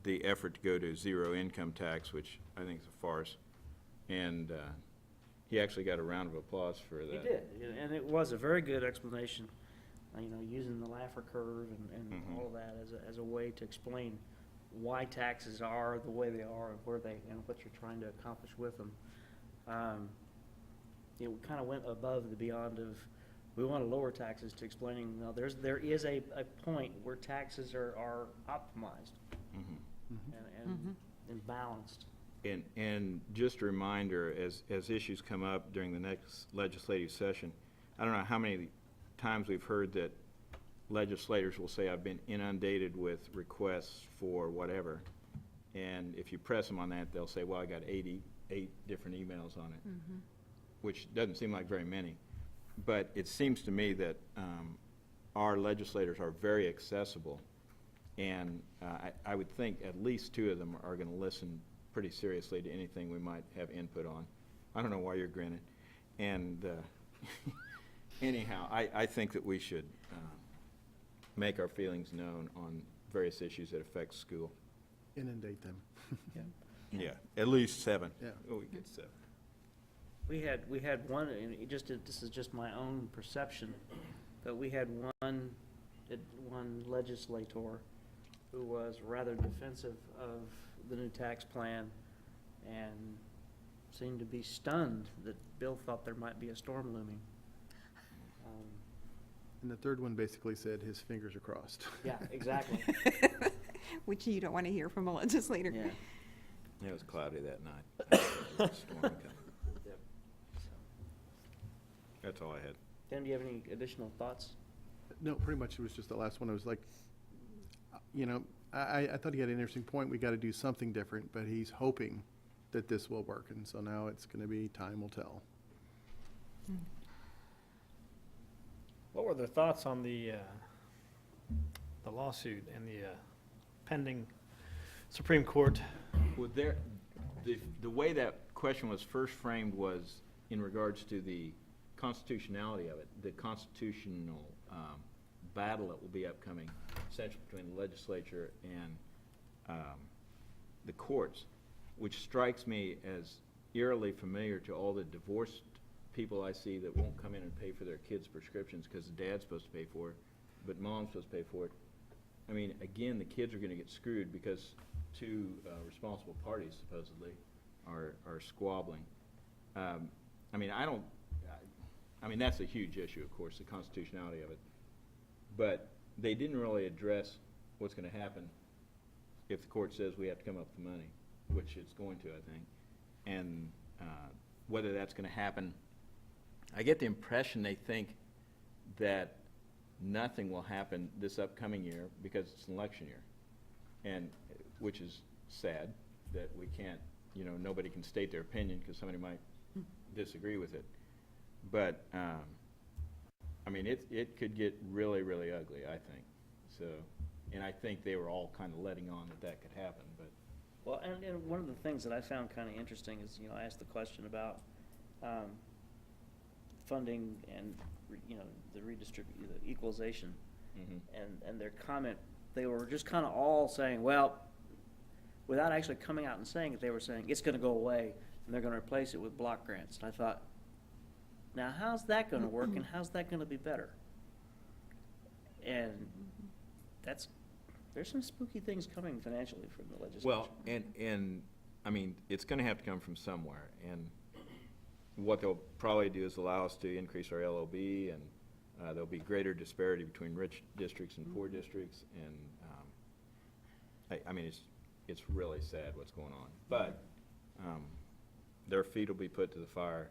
the effort to go to zero income tax, which I think is a farce. And he actually got a round of applause for that. He did, and it was a very good explanation, using the Laffer curve and all of that as a way to explain why taxes are the way they are and where they, and what you're trying to accomplish with them. We kind of went above the beyond of, we want to lower taxes, to explaining, no, there is a point where taxes are optimized and balanced. And just a reminder, as issues come up during the next legislative session, I don't know how many times we've heard that legislators will say, I've been inundated with requests for whatever. And if you press them on that, they'll say, well, I got 88 different emails on it, which doesn't seem like very many. But it seems to me that our legislators are very accessible, and I would think at least two of them are going to listen pretty seriously to anything we might have input on. I don't know why you're grinning. And anyhow, I think that we should make our feelings known on various issues that affect school. Inundate them. Yeah, at least 7. Yeah. Oh, we get 7. We had one, and this is just my own perception, but we had one legislator who was rather defensive of the new tax plan and seemed to be stunned that Bill thought there might be a storm looming. And the third one basically said his fingers are crossed. Yeah, exactly. Which you don't want to hear from a legislator. Yeah, it was cloudy that night. Storm coming. Yep. That's all I had. Tim, do you have any additional thoughts? No, pretty much it was just the last one. It was like, I thought he had an interesting point. We got to do something different, but he's hoping that this will work. And so now it's going to be time will tell. What were their thoughts on the lawsuit and the pending Supreme Court? Well, the way that question was first framed was in regards to the constitutionality of it, the constitutional battle that will be upcoming, essentially between the legislature and the courts, which strikes me as eerily familiar to all the divorced people I see that won't come in and pay for their kids' prescriptions because the dad's supposed to pay for it, but mom's supposed to pay for it. I mean, again, the kids are going to get screwed because two responsible parties supposedly are squabbling. I mean, that's a huge issue, of course, the constitutionality of it. But they didn't really address what's going to happen if the court says we have to come up with the money, which it's going to, I think. And whether that's going to happen, I get the impression they think that nothing will happen this upcoming year because it's an election year, and which is sad that we can't, nobody can state their opinion because somebody might disagree with it. But, I mean, it could get really, really ugly, I think. So, and I think they were all kind of letting on that could happen, but. Well, and one of the things that I found kind of interesting is, I asked the question about funding and, the the equalization. And their comment, they were just kind of all saying, well, without actually coming out and saying it, they were saying it's going to go away and they're going to replace it with block grants. And I thought, now how's that going to work and how's that going to be better? And there's some spooky things coming financially from the legislature. Well, and I mean, it's going to have to come from somewhere. And what they'll probably do is allow us to increase our LOB, and there'll be greater disparity between rich districts and poor districts. And I mean, it's really sad what's going on. But their feet will be put to the fire,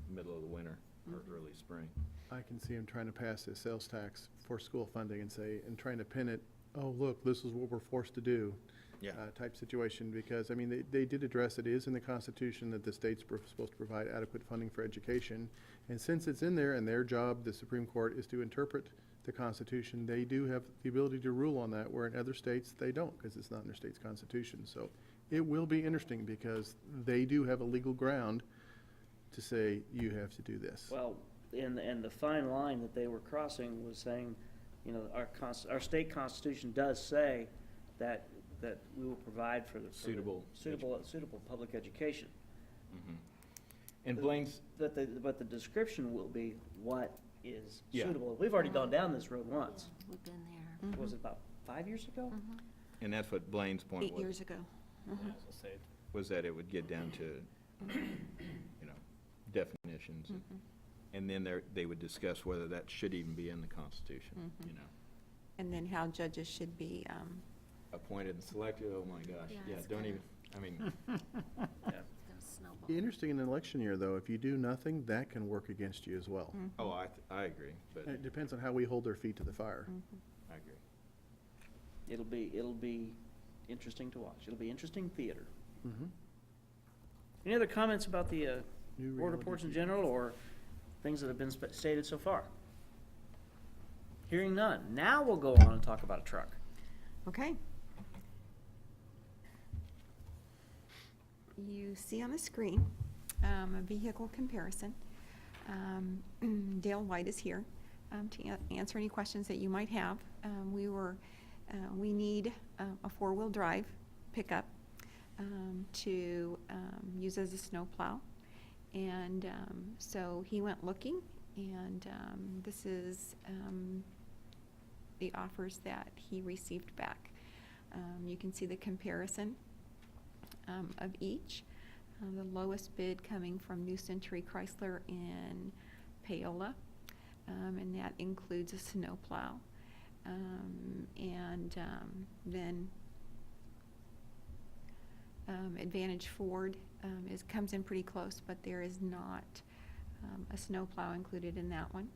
middle of the winter or early spring. I can see them trying to pass a sales tax for school funding and trying to pin it, oh, look, this is what we're forced to do. Yeah. Type situation, because, I mean, they did address, it is in the Constitution that the state's supposed to provide adequate funding for education. And since it's in there and their job, the Supreme Court, is to interpret the Constitution, they do have the ability to rule on that, where in other states, they don't, because it's not in their state's Constitution. So it will be interesting, because they do have a legal ground to say, you have to do this. Well, and the fine line that they were crossing was saying, our state constitution does say that we will provide for the Suitable suitable public education. And Blaine's, But the description will be what is Yeah. suitable. We've already gone down this road once. We've been there. Was it about 5 years ago? and that's what Blaine's point 8 was. years ago. Was that it would get down to, definitions. And then they would discuss whether that should even be in the Constitution, And then how judges should be, Appointed and selected, oh my gosh, Yeah, yeah, it's don't kinda- even, I mean, It's gonna snowball. Interesting in an election year, though, if you do nothing, that can work against you as well. oh, I agree, but It depends on how we hold their feet to the fire. I agree. It'll be interesting to watch. It'll be interesting theater. Mhm. Any other comments about the New board reality reports in TV. general, or things that have been stated so far? Hearing none. Now we'll go on and talk about a truck. okay? You see on the screen a vehicle comparison. Dale White is here to answer any questions that you might have. We need a four-wheel drive pickup to use as a snowplow. And so he went looking, and this is the offers that he received back. You can see the comparison of each. The lowest bid coming from New Century Chrysler in Paola, and that includes a snowplow. And then Advantage Ford comes in pretty close, but there is not a snowplow included in that one.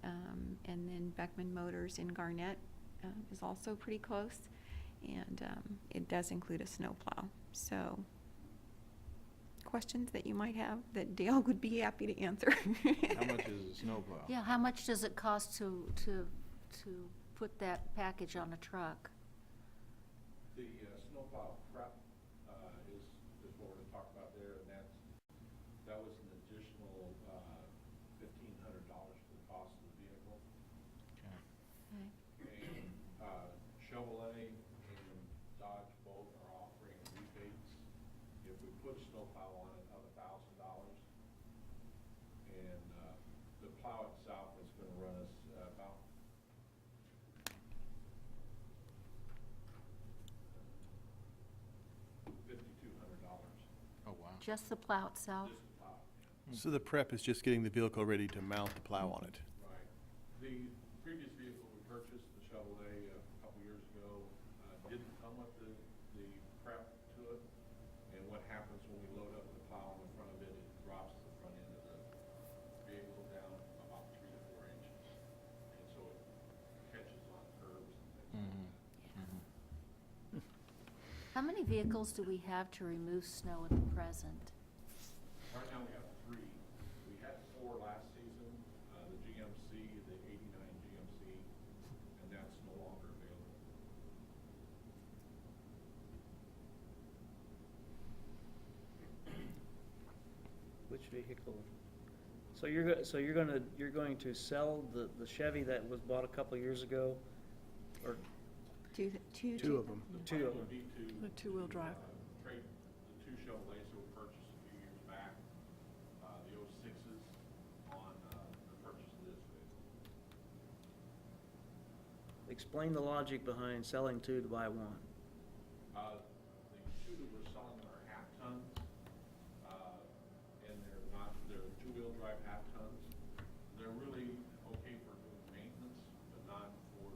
And then Beckman Motors in Garnett is also pretty close, and it does include a snowplow. So, questions that you might have that Dale would be happy to answer. How much is a snowplow? Yeah, how much does it cost to put that package on a truck? The snowplow prep is what we're gonna talk about there, and that was an additional $1,500 for the cost of the vehicle. Okay. And Chevrolet and Dodge both are offering rebates if we put a snowplow on it of $1,000. And the plow itself is gonna run us about $5,200. Oh, wow. Just the plow itself? Just the plow, So the prep is just getting the vehicle ready to mount the plow on it. right. The previous vehicle we purchased, the Chevrolet, a couple years ago, didn't come with the prep to it. And what happens when we load up the plow in front of it, it drops the front end of the vehicle down about 3 to 4 inches. And so it catches on curbs and things like that. How many vehicles do we have to remove snow at the present? Right now, we have 3. We had 4 last season, the GMC, the '89 GMC, and that's no longer available. Which vehicle? So you're going to sell the Chevy that was bought a couple of years ago, or Two Two of them. two of them? Would be to The two-wheel drive. trade the 2 Chevrolets that were purchased a few years back, the '06s, on the purchase of this vehicle. Explain the logic behind selling two to buy one. The 2 that we're selling are half tons, and they're 2-wheel drive half tons. They're really okay for doing maintenance, but not for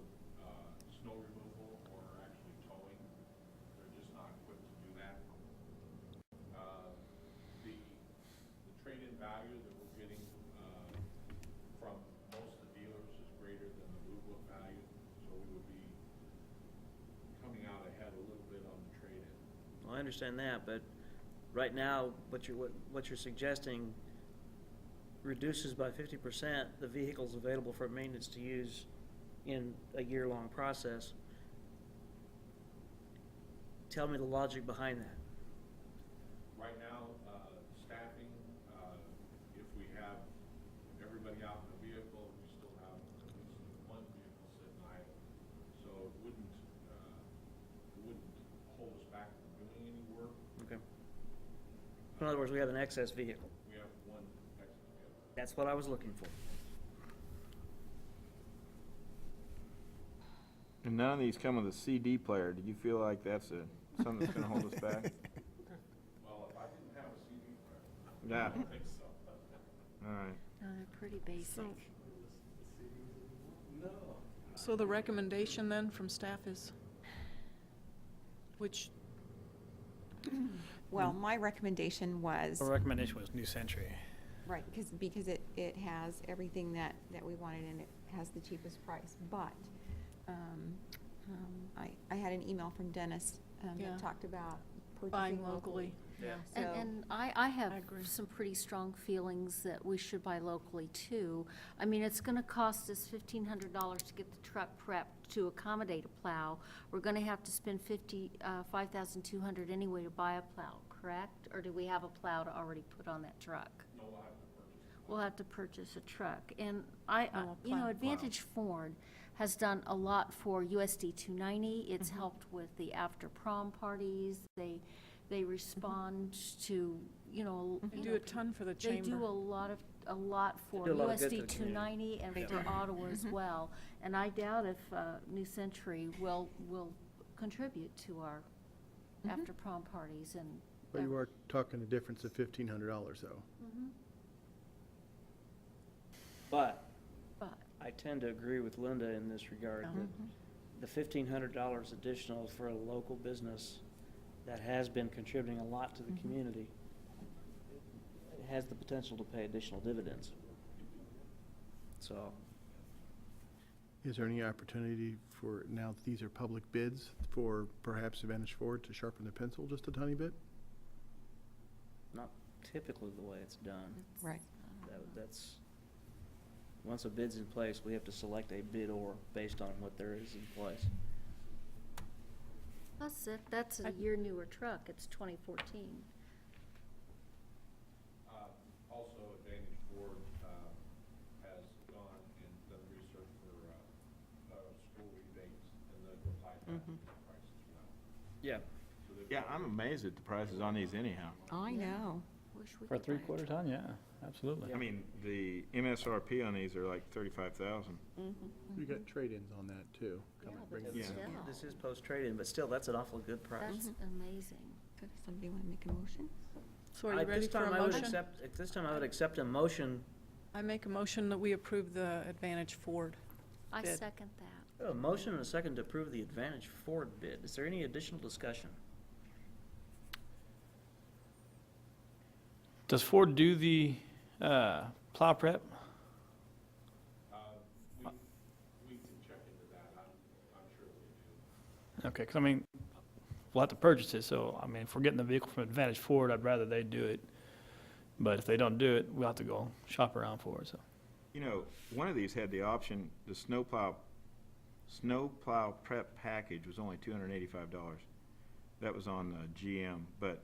snow removal or actually towing. They're just not equipped to do that. Well, I understand that, but right now, what you're suggesting reduces by 50% the vehicles available for maintenance to use in a year-long process. Tell me the logic behind that. Right now, staffing, if we have everybody out in the vehicle, we still have at least one vehicle sitting idle. So it wouldn't hold us back from doing any work. Okay. In other words, we have an excess vehicle. We have one extra vehicle. That's what I was looking for. And none of these come with a CD player. Do you feel like that's something that's gonna hold us back? Well, if I didn't have a CD player, Yeah, I don't think so. all right. No, they're pretty basic. So the recommendation then from staff is, which, Well, my recommendation was, Our recommendation was New Century. right, because it has everything that we wanted and it has the cheapest price. But I had an email from Dennis Yeah. that talked about buying purchasing locally. Yeah. And, So- and I have I agree. some pretty strong feelings that we should buy locally too. I mean, it's gonna cost us $1,500 to get the truck prepped to accommodate a plow. We're gonna have to spend $5,200 anyway to buy a plow, correct? Or do we have a plow to already put on that truck? No, we'll have to purchase. We'll have to purchase a truck. And Oh, a you know, plow. Advantage Ford has done a lot for USD 290. It's helped with the after prom parties. They respond to, you know. They you do know, a ton for the They chamber. do a lot for do a lot of good to USD the community. 290 and They for do. Ottawa as well. And I doubt if New Century will contribute to our after prom parties and. But you are talking a difference of $1,500 though. But But, I tend to agree with Linda in this regard, that the $1,500 additional for a local business that has been contributing a lot to the community, it has the potential to pay additional dividends. So, Is there any opportunity for, now that these are public bids, for perhaps Advantage Ford to sharpen the pencil just a tiny bit? not typically the way it's done. right. That's, once a bid's in place, we have to select a bidor based on what there is in place. plus, that's a year newer truck. It's 2014. Also, Advantage Ford has gone and done research for school rebates and then applied that to the price as well. Yeah. So they've Yeah, got- I'm amazed at the prices on these anyhow. I know. Wish we For a could buy a three-quarter truck. ton, yeah, absolutely. I mean, the MSRP on these are like 35,000. You got trade-ins on that too. Yeah, coming- but bringing Yeah. it down. still, This is post-trade-in, but still, that's an awfully good price. that's amazing. Does somebody want to make a motion? So are you At ready this for a time, I would motion? accept- At this time, I would accept a motion, I make a motion that we approve the Advantage Ford. I Bid. second that. a motion and a second to approve the Advantage Ford bid. Is there any additional discussion? Does Ford do the plow prep? We can check into that. I'm sure they do. Okay, 'cause I mean, we'll have to purchase it, so, I mean, if we're getting the vehicle from Advantage Ford, I'd rather they do it. But if they don't do it, we'll have to go shop around for it, so. You know, one of these had the option, the snowplow prep package was only $285. That was on GM, but,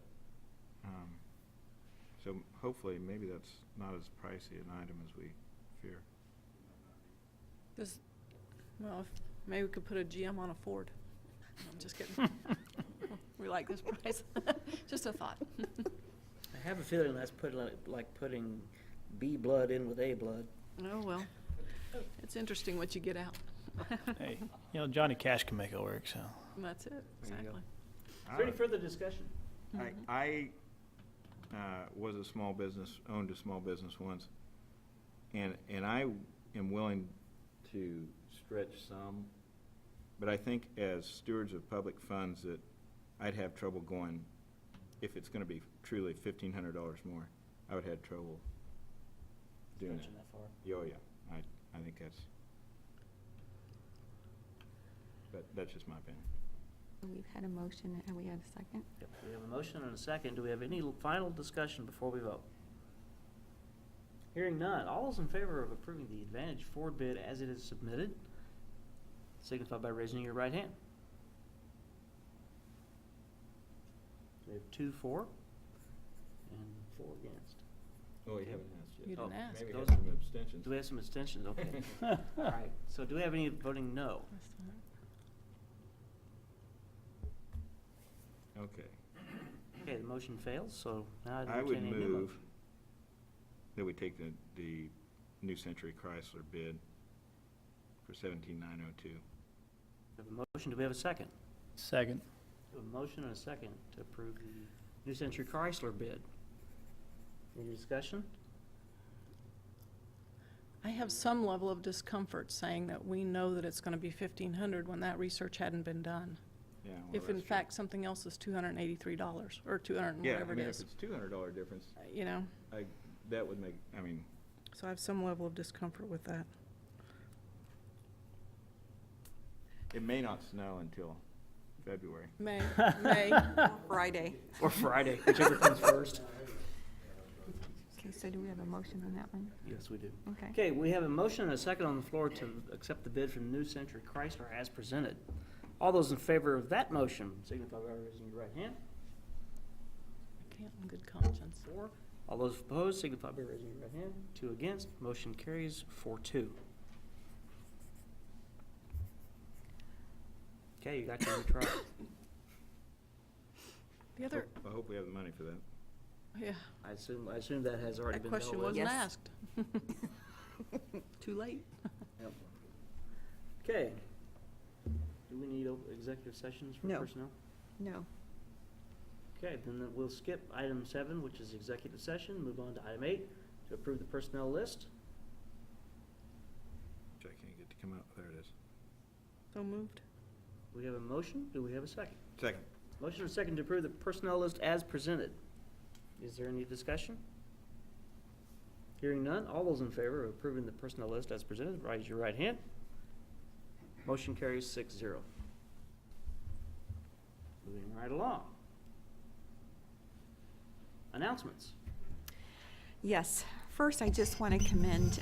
so hopefully, maybe that's not as pricey an item as we fear. This, well, maybe we could put a GM on a Ford. I'm just kidding. We like this price. Just a thought. I have a feeling that's like putting B blood in with A blood. Oh, well, it's interesting what you get out. Hey, you know, Johnny Cash can make it work, so. That's it, There you go. exactly. Is there any further discussion? I was a small business, owned a small business once, and I am willing to stretch some, but I think as stewards of public funds that I'd have trouble going, if it's gonna be truly $1,500 more, I would have trouble doing it. Stretching that far. Oh, yeah, I think that's, but that's just my opinion. We've had a motion, have we had a second? Yep, we have a motion and a second. Do we have any final discussion before we vote? Hearing none. All those in favor of approving the Advantage Ford bid as it is submitted, signify by raising your right hand. We have 2 for and 4 against. Oh, you haven't asked yet. You didn't Oh, ask. Maybe we Those- have some abstentions. Do we have some abstentions? Okay. All right. So do we have any voting no? Okay. Okay, the motion fails, so now I would entertain a new move motion. that we take the New Century Chrysler bid for 17,902. We have a motion. Do we have a second? Second. We have a motion and a second to approve the New Century Chrysler bid. Any discussion? I have some level of discomfort saying that we know that it's gonna be 1,500 when that research hadn't been done. Yeah, well, If in that's true. fact something else is $283, or 200 and Yeah, I whatever it mean, if is, it's $200 difference, you know, that would make, I mean, so I have some level of discomfort with that. it may not snow until February. May, Friday. Or Friday, whichever comes first. Okay, so do we have a motion on that one? Yes, we do. Okay. Okay, we have a motion and a second on the floor to accept the bid from New Century Chrysler as presented. All those in favor of that motion signify by raising your right hand. I can't in good conscience. 4. All those opposed signify by raising your right hand. 2 against. Motion carries 4-2. Okay, you got your new truck. The other, I hope we have the money for that. yeah, I assume that has already that been dealt question with. wasn't Yes. asked. Too late. Yep. Okay. Do we need executive sessions for No. personnel? No. Okay, then we'll skip item 7, which is executive session, move on to item 8, to approve the personnel list. Which I can't get to come out. There it is. So moved. We have a motion, do we have a second? Second. Motion and second to approve the personnel list as presented. Is there any discussion? Hearing none, all those in favor of approving the personnel list as presented, raise your right hand. Motion carries 6-0. Moving right along. Announcements. Yes. First, I just want to commend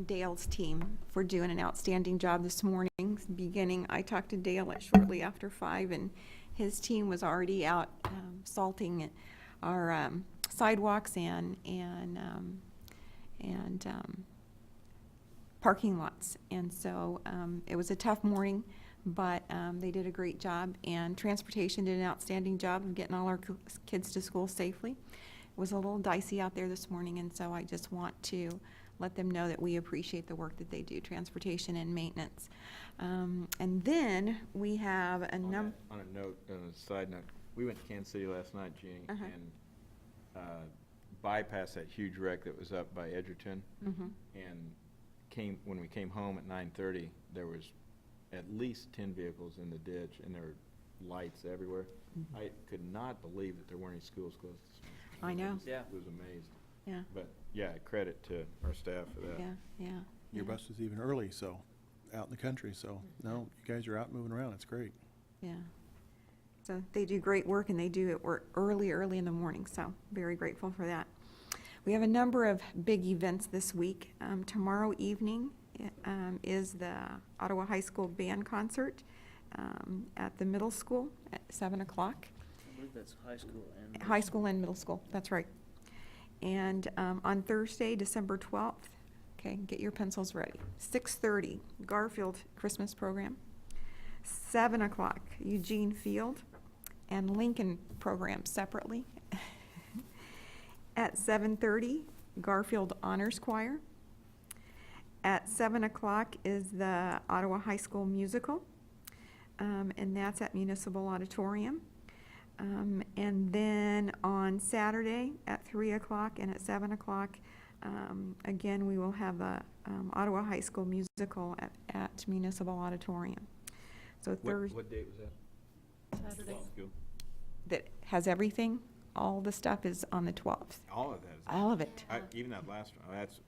Dale's team for doing an outstanding job this morning. Beginning, I talked to Dale at shortly after 5, and his team was already out salting our sidewalks and parking lots. And so it was a tough morning, but they did a great job, and transportation did an outstanding job of getting all our kids to school safely. It was a little dicey out there this morning, and so I just want to let them know that we appreciate the work that they do, transportation and maintenance. And then we have a On a note, on a side note, we went to Kansas City last night, Jeannie, Uh-huh. and bypassed that huge wreck that was up by Edgerton. Mhm. And when we came home at 9:30, there was at least 10 vehicles in the ditch, and there were lights everywhere. I could not believe that there weren't any schools closed this morning. I know. Yeah. I was amazed. Yeah, But, yeah, credit to our staff for that. yeah. Your yeah, bus is even early, so, out in the country, so, no, you guys are out moving around, it's great. Yeah. So they do great work, and they do it work early in the morning, so very grateful for that. We have a number of big events this week. Tomorrow evening is the Ottawa High School Band Concert at the middle school at 7 o'clock. I believe that's high school and. High school and middle school, that's right. And on Thursday, December 12th, okay, get your pencils ready, 6:30, Garfield Christmas program. 7 o'clock, Eugene Field and Lincoln program separately. At 7:30, Garfield Honors Choir. At 7 o'clock is the Ottawa High School Musical, and that's at Municipal Auditorium. And then on Saturday at 3 o'clock and at 7 o'clock, again, we will have a Ottawa High School Musical at Municipal Auditorium. So What date was that? Saturday. School? that has everything, all the stuff is on the 12th. All of that is. All of it. Even that last one, that's.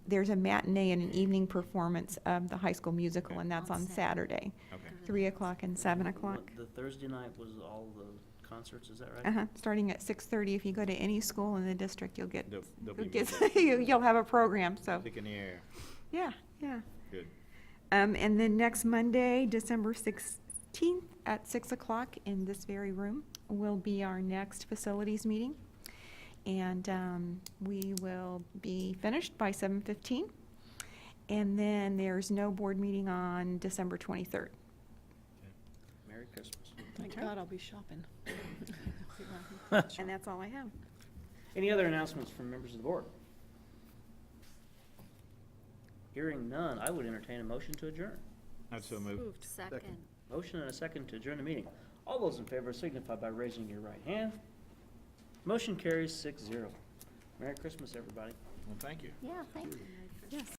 There's a matinee and an evening performance of the High School Musical, Okay. and that's On on Saturday. Okay. 3 o'clock and 7 o'clock. The Thursday night was all the concerts, is that right? Uh-huh, starting at 6:30. If you go to any school in the district, you'll get, There'll you'll be get- music. you'll have a program, so, Stick in the air. yeah, yeah. Good. And then next Monday, December 16th at 6 o'clock in this very room will be our next facilities meeting. And we will be finished by 7:15. And then there's no board meeting on December 23rd. Merry Christmas. Thank Okay. God I'll be shopping. And that's all I have. Any other announcements from members of the board? Hearing none, I would entertain a motion to adjourn. I'd so move. Moved. Second. Motion and a second to adjourn the meeting. All those in favor signify by raising your right hand. Motion carries 6-0. Merry Christmas, everybody. Well, thank you. Yeah, thank you. Yes.